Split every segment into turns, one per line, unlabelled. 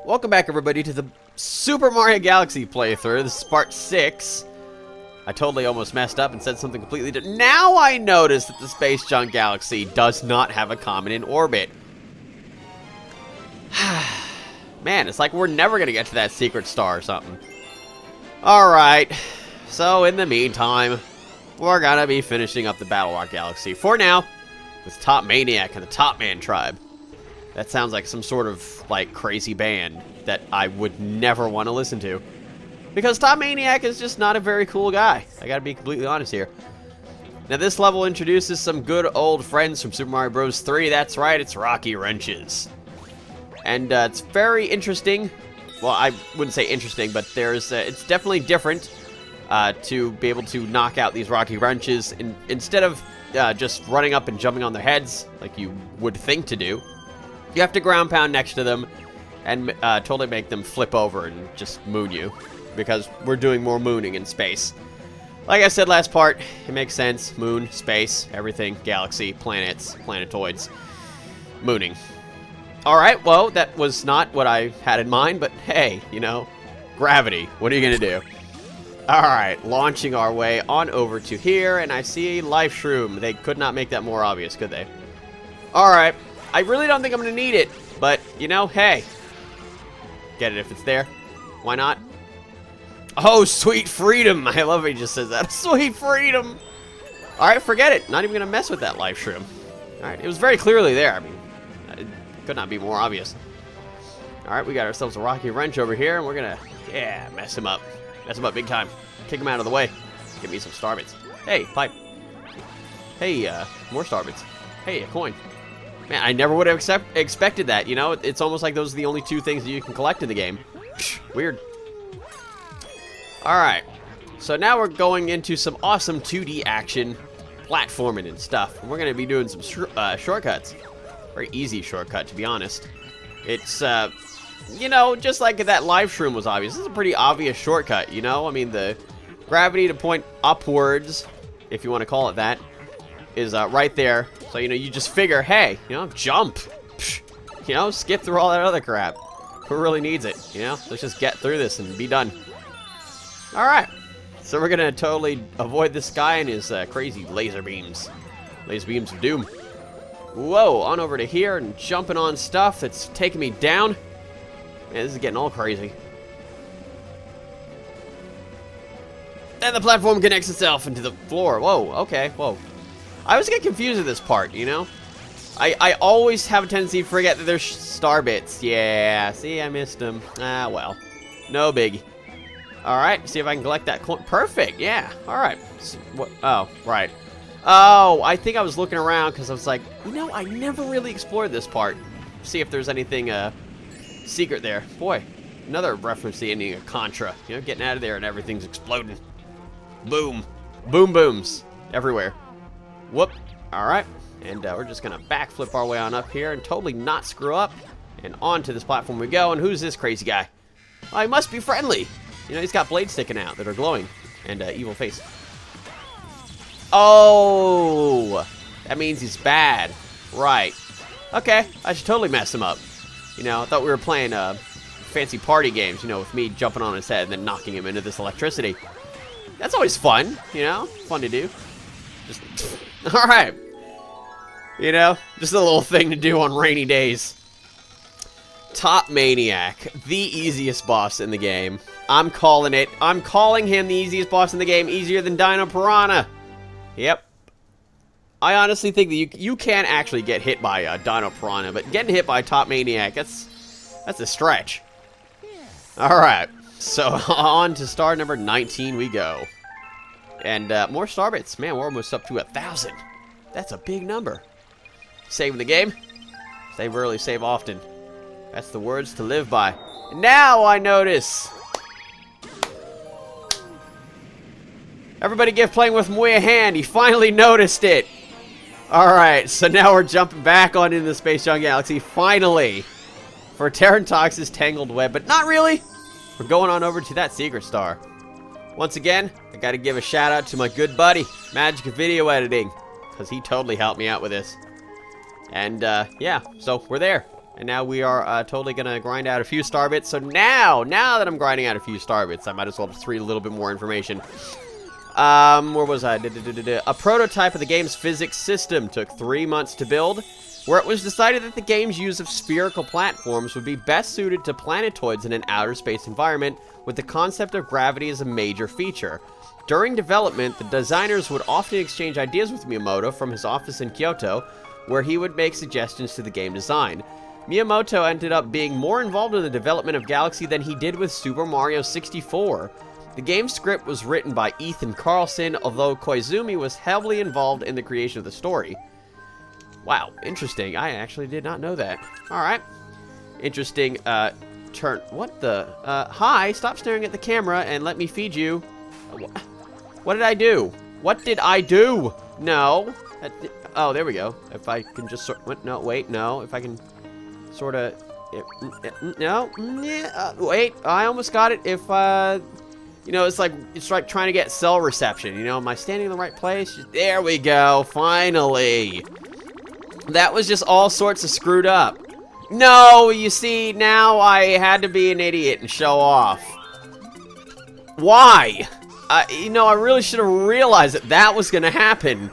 Welcome back, everybody, to the Super Mario Galaxy playthrough. This is part 6. I totally almost messed up and said something completely different. Now I notice that the Space Junk Galaxy does not have a comet in orbit. Man, it's like we're never going to get to that secret star or something. Alright, so in the meantime, we're going to be finishing up the Battlerock Galaxy. For now, with Topmaniac and the Topman tribe. That sounds like some sort of, like, crazy band that I would never want to listen to. Because Topmaniac is just not a very cool guy. I gotta be completely honest here. Now, this level introduces some good old friends from Super Mario Bros. 3. That's right, it's Rocky Wrenches. And it's very interesting. Well, I wouldn't say interesting, but there's it's definitely different to be able to knock out these Rocky Wrenches instead of just running up and jumping on their heads like you would think to do. You have to ground pound next to them and totally make them flip over and just moon you. Because we're doing more mooning in space. Like I said last part, it makes sense. Moon, space, everything, galaxy, planets, planetoids, mooning. Alright, well, that was not what I had in mind, but hey, you know, gravity. What are you going to do? Alright, launching our way on over to here, and I see a life shroom. They could not make that more obvious, could they? Alright. I really don't think I'm going to need it, but, you know, hey. Get it if it's there. Why not? Oh, sweet freedom. I love how he just says that. Sweet freedom. Alright, forget it. Not even going to mess with that life shroom. Alright, it was very clearly there. I mean, it could not be more obvious. Alright, we got ourselves a Rocky Wrench over here, and we're going to, yeah, mess him up. Mess him up big time. Kick him out of the way. Give me some starbits. Hey, pipe. Hey, more starbits. Hey, a coin. Man, I never would have expected that, you know? It's almost like those are the only two things that you can collect in the game. Weird. Alright. So now we're going into some awesome 2D action, platforming and stuff. And we're going to be doing some shortcuts. Very easy shortcut, to be honest. It's, you know, just like that live shroom was obvious. This is a pretty obvious shortcut, you know? I mean, the gravity to point upwards, if you want to call it that, is right there. So, you know, you just figure, hey, you know, jump. Psh, you know, skip through all that other crap. Who really needs it, you know? Let's just get through this and be done. Alright. So we're going to totally avoid this guy and his crazy laser beams. Laser beams of doom. Whoa, on over to here and jumping on stuff that's taking me down. Man, this is getting all crazy. And the platform connects itself into the floor. Whoa, okay, whoa. I always get confused with this part, you know? I always have a tendency to forget that there's star bits. Yeah, see, I missed them. Ah, well. No biggie. Alright, see if I can collect that coin. Perfect, yeah. Alright. So, oh, right. Oh, I think I was looking around because I was like, you know, I never really explored this part. See if there's anything secret there. Boy, another reference to the ending of Contra. You know, getting out of there and everything's exploding. Boom. Boom booms. Everywhere. Whoop. Alright. And we're just going to backflip our way on up here and totally not screw up. And onto this platform we go. And who's this crazy guy? Oh, he must be friendly. You know, he's got blades sticking out that are glowing. And evil face. Oh! That means he's bad. Right. Okay. I should totally mess him up. You know, I thought we were playing fancy party games, you know, with me jumping on his head and then knocking him into this electricity. That's always fun, you know? Fun to do. Just, alright. You know, just a little thing to do on rainy days. Topmaniac, the easiest boss in the game. I'm calling it. I'm calling him the easiest boss in the game, easier than Dino Piranha. Yep. I honestly think that you can actually get hit by Dino Piranha, but getting hit by Topmaniac, that's a stretch. Alright, so on to star number 19 we go. And more starbits. Man, we're almost up to 1,000. That's a big number. Saving the game. Save early, save often. That's the words to live by. And now I notice. Everybody give Playing with Mui a hand. He finally noticed it. Alright, so now we're jumping back on into the Space Junk Galaxy. Finally. For Terrantox's Tangled Web. But not really. We're going on over to that secret star. Once again, I gotta give a shout out to my good buddy, Magic of Video Editing, because he totally helped me out with this. And, yeah, so we're there. And now we are totally going to grind out a few star bits. So now that I'm grinding out a few star bits, I might as well just read a little bit more information. Where was I? A prototype of the game's physics system took 3 months to build, where it was decided that the game's use of spherical platforms would be best suited to planetoids in an outer space environment, with the concept of gravity as a major feature. During development, the designers would often exchange ideas with Miyamoto from his office in Kyoto, where he would make suggestions to the game design. Miyamoto ended up being more involved in the development of Galaxy than he did with Super Mario 64. The game's script was written by Ethan Carlson, although Koizumi was heavily involved in the creation of the story. Wow, interesting. I actually did not know that. Alright. Interesting, turn... What the... hi, stop staring at the camera and let me feed you. What did I do? What did I do? No. Oh, there we go. If I can just sort... No, wait, no. If I can... Sort of, no, wait, I almost got it. If, you know, it's like trying to get cell reception, you know, am I standing in the right place? There we go, finally. That was just all sorts of screwed up. No, you see, now I had to be an idiot and show off. Why? You know, I really should have realized that that was going to happen.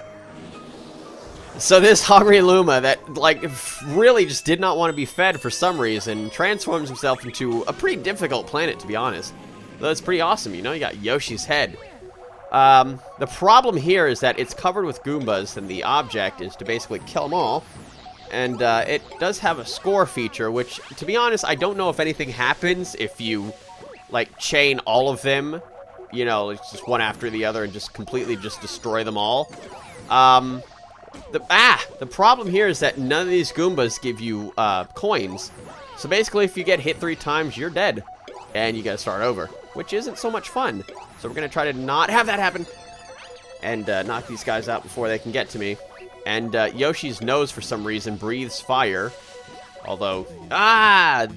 So this hungry Luma that, like, really just did not want to be fed for some reason transforms himself into a pretty difficult planet, to be honest. Though it's pretty awesome, you know, you got Yoshi's head. The problem here is that it's covered with Goombas, and the object is to basically kill them all. And it does have a score feature, which, to be honest, I don't know if anything happens if you, like, chain all of them, you know, it's just one after the other and just completely just destroy them all. The problem here is that none of these Goombas give you coins. So basically, if you get hit 3 times, you're dead. And you gotta start over, which isn't so much fun. So we're gonna try to not have that happen. And knock these guys out before they can get to me. And Yoshi's nose, for some reason, breathes fire. Although,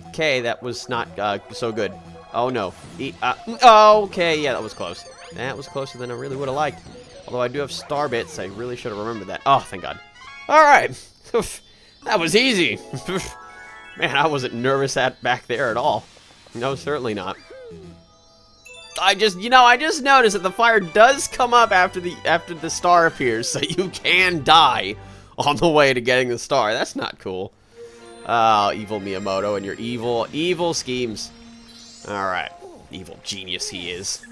okay, that was not so good. Oh, no. Okay, yeah, that was close. That was closer than I really would have liked. Although I do have star bits, I really should have remembered that. Oh, thank God. Alright. That was easy. Man, I wasn't nervous back there at all. No, certainly not. I just noticed that the fire does come up after the star appears, so you can die on the way to getting the star. That's not cool. Oh, evil Miyamoto and your evil schemes. Alright. Evil genius he is.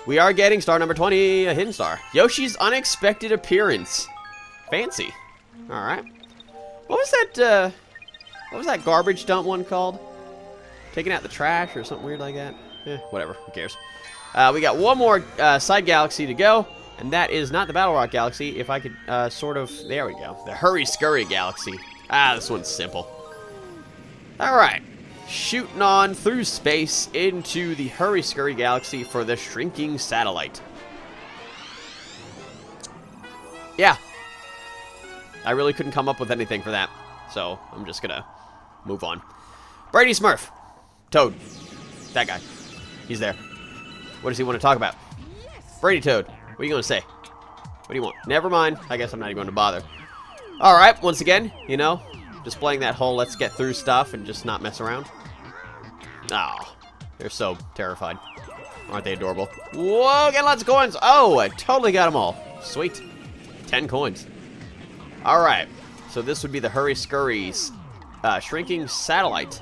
We are getting star number 20, a hidden star. Yoshi's unexpected appearance. Fancy. Alright. What was that garbage dump one called? Taking out the trash or something weird like that? Whatever, who cares? We got one more side galaxy to go, and that is not the Battlerock Galaxy. If I could there we go. The Hurry-Scurry Galaxy. This one's simple. Alright. Shooting on through space into the Hurry-Scurry Galaxy for the shrinking satellite. Yeah. I really couldn't come up with anything for that, so I'm just gonna move on. Brady Smurf. Toad. That guy. He's there. What does he want to talk about? Brady Toad. What are you going to say? What do you want? Never mind. I guess I'm not even going to bother. Alright, once again, you know, just playing that whole let's get through stuff and just not mess around. Oh, they're so terrified. Aren't they adorable? Whoa, get lots of coins. Oh, I totally got them all. Sweet. 10 coins. Alright, so this would be the Hurry-Scurry's shrinking satellite.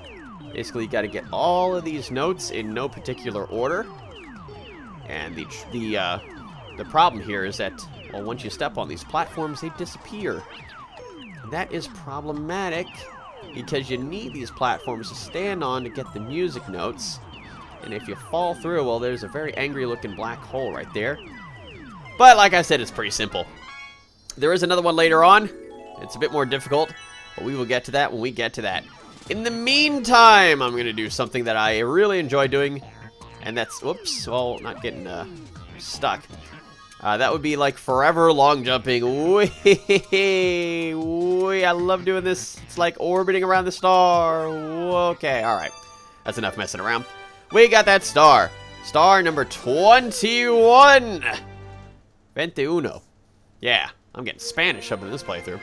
Basically, you got to get all of these notes in no particular order. And the problem here is that, well, once you step on these platforms, they disappear. And that is problematic because you need these platforms to stand on to get the music notes. And if you fall through, well, there's a very angry-looking black hole right there. But like I said, it's pretty simple. There is another one later on. It's a bit more difficult, but we will get to that when we get to that. In the meantime, I'm going to do something that I really enjoy doing, and that's, whoops, well, not getting stuck. That would be like forever long jumping. Whee, I love doing this. It's like orbiting around the star. Okay, alright. That's enough messing around. We got that star. Star number 21. 21. Yeah, I'm getting Spanish up in this playthrough.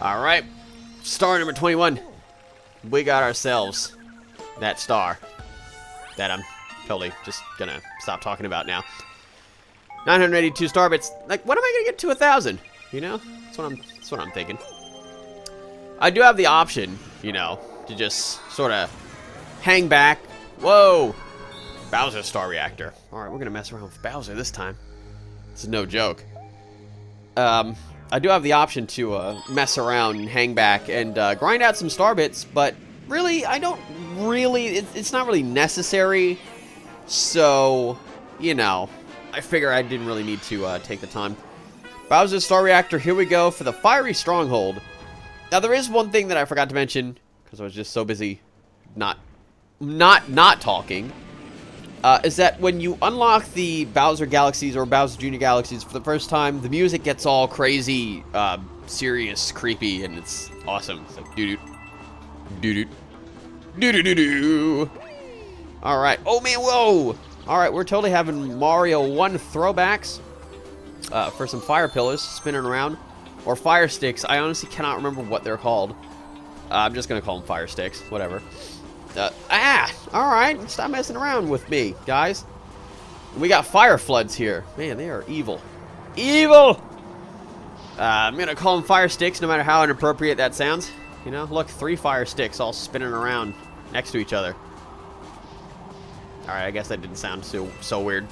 Alright. star number 21. We got ourselves that star that I'm totally just gonna stop talking about now. 982 star bits. Like, when am I gonna get to 1,000? You know, that's what I'm thinking. I do have the option, you know, to just sort of hang back. Whoa, Bowser star reactor. All right, we're gonna mess around with Bowser this time. This is no joke. I do have the option to mess around and hang back and grind out some star bits, but really, I don't really. It's not really necessary. So, you know, I figure I didn't really need to take the time. Bowser's Star Reactor, here we go for the Fiery Stronghold. Now, there is one thing that I forgot to mention, because I was just so busy not talking, is that when you unlock the Bowser Galaxies or Bowser Jr. Galaxies for the first time, the music gets all crazy, serious, creepy, and it's awesome. It's like doo-doo, doo-doo, doo-doo-doo-doo. All right. Oh, man, whoa. All right, we're totally having Mario 1 throwbacks for some fire pillars spinning around. Or fire sticks. I honestly cannot remember what they're called. I'm just going to call them fire sticks. Whatever. All right. Stop messing around with me, guys. We got fire floods here. Man, they are evil. Evil! I'm going to call them fire sticks no matter how inappropriate that sounds. You know, look, 3 fire sticks all spinning around next to each other. Alright, I guess that didn't sound so weird.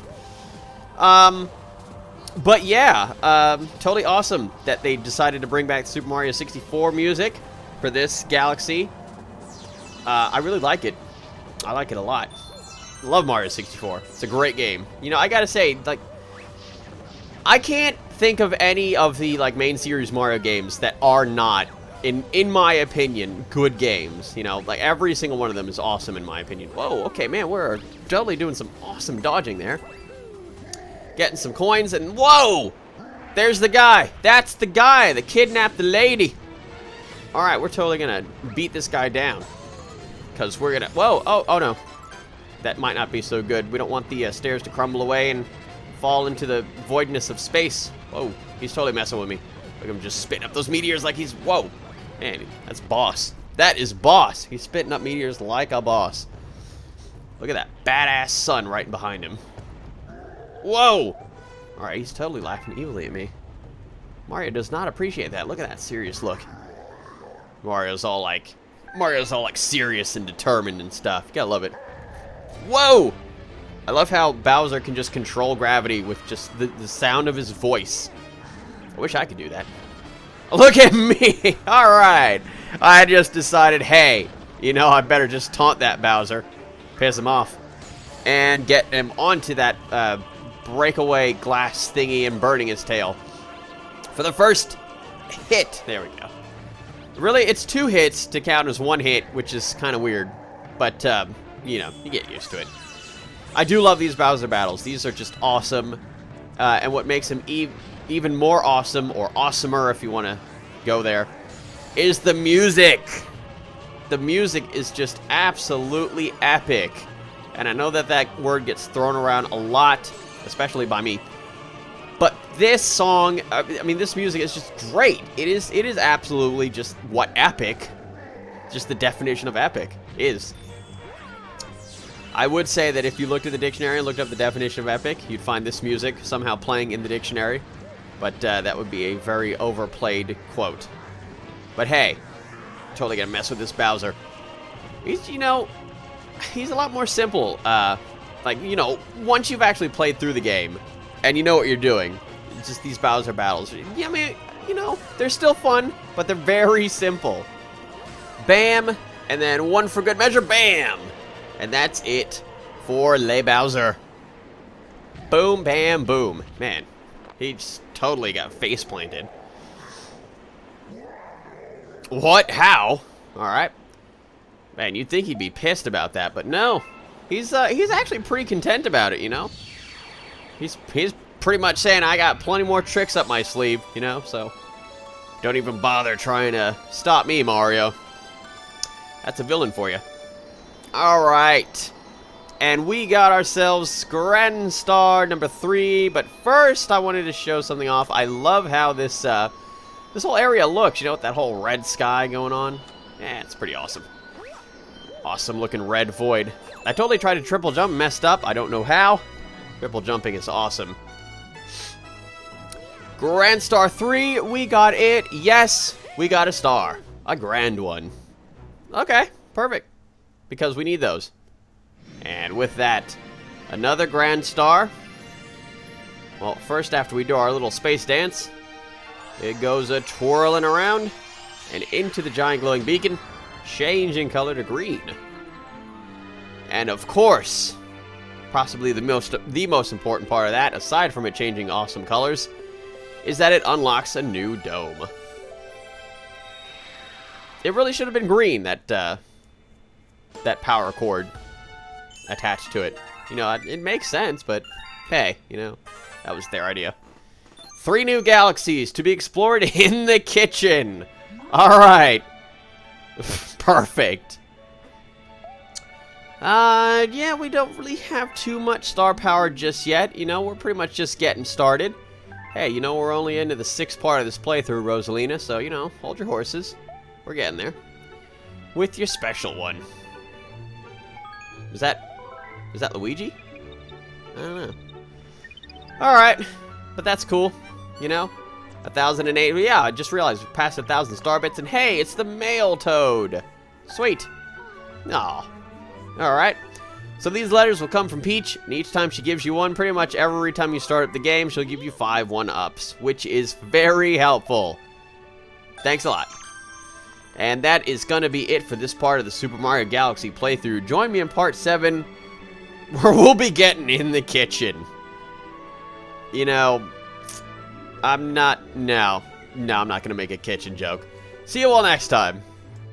But yeah, totally awesome that they decided to bring back Super Mario 64 music for this Galaxy. I really like it. I like it a lot. I love Mario 64. It's a great game. You know, I gotta say, like, I can't think of any of the, like, main series Mario games that are not, in my opinion, good games. You know, like, every single one of them is awesome in my opinion. Whoa, okay, man, we're totally doing some awesome dodging there. Getting some coins, and whoa! There's the guy. That's the guy that kidnapped the lady. Alright, we're totally gonna beat this guy down. Because we're gonna... Whoa, oh no. That might not be so good. We don't want the stairs to crumble away and fall into the voidness of space. Whoa, he's totally messing with me. Look at him just spitting up those meteors like he's... Whoa. Man, that's boss. That is boss. He's spitting up meteors like a boss. Look at that badass sun right behind him. Whoa! Alright, he's totally laughing evilly at me. Mario does not appreciate that. Look at that serious look. Mario's all like serious and determined and stuff. You gotta love it. Whoa! I love how Bowser can just control gravity with just the sound of his voice. I wish I could do that. Look at me! Alright! I just decided, hey, you know, I better just taunt that Bowser. Piss him off. And get him onto that breakaway glass thingy and burning his tail. For the first hit. There we go. Really, it's 2 hits to count as 1 hit, which is kind of weird. But, you know, you get used to it. I do love these Bowser battles. These are just awesome. And what makes them even more awesome, or awesomer if you want to go there, is the music. The music is just absolutely epic. And I know that that word gets thrown around a lot, especially by me. But this song, I mean, this music is just great. It is absolutely just what epic, just the definition of epic is. I would say that if you looked at the dictionary and looked up the definition of epic, you'd find this music somehow playing in the dictionary. But that would be a very overplayed quote. But hey, totally gonna mess with this Bowser. He's, you know, he's a lot more simple. Like, you know, once you've actually played through the game and you know what you're doing, just these Bowser battles. Yeah, I mean, you know, they're still fun, but they're very simple. Bam, and then one for good measure, bam. And that's it for Le Bowser. Boom, bam, boom. Man, he just totally got face planted. What? How? Alright. Man, you'd think he'd be pissed about that, but no. He's actually pretty content about it, you know? He's pretty much saying, I got plenty more tricks up my sleeve, you know? So, don't even bother trying to stop me, Mario. That's a villain for you. Alright. And we got ourselves Grand Star number 3. But first, I wanted to show something off. I love how this this whole area looks, you know, with that whole red sky going on. Yeah, it's pretty awesome. Awesome looking red void. I totally tried to triple jump, messed up. I don't know how. Triple jumping is awesome. Grand Star 3, we got it. Yes, we got a star. A grand one. Okay, perfect. Because we need those. And with that, another grand star. Well, first after we do our little space dance, it goes a twirling around and into the giant glowing beacon, changing color to green. And of course, possibly the most important part of that, aside from it changing awesome colors, is that it unlocks a new dome. It really should have been green, that power cord attached to it. You know, it makes sense, but hey, you know, that was their idea. 3 new galaxies to be explored in the kitchen. All right. Perfect. Yeah, we don't really have too much star power just yet. You know, we're pretty much just getting started. Hey, you know, we're only into the 6th part of this playthrough, Rosalina, so, you know, hold your horses. We're getting there. With your special one. Is that Luigi? I don't know. Alright, but that's cool, you know? 1,008, yeah, I just realized we passed 1,000 star bits, and hey, it's the male Toad. Sweet. Aw. Alright. So these letters will come from Peach, and each time she gives you one, pretty much every time you start up the game, she'll give you 5 1-ups, which is very helpful. Thanks a lot. And that is going to be it for this part of the Super Mario Galaxy playthrough. Join me in part 7, where we'll be getting in the kitchen. You know, I'm not going to make a kitchen joke. See you all next time.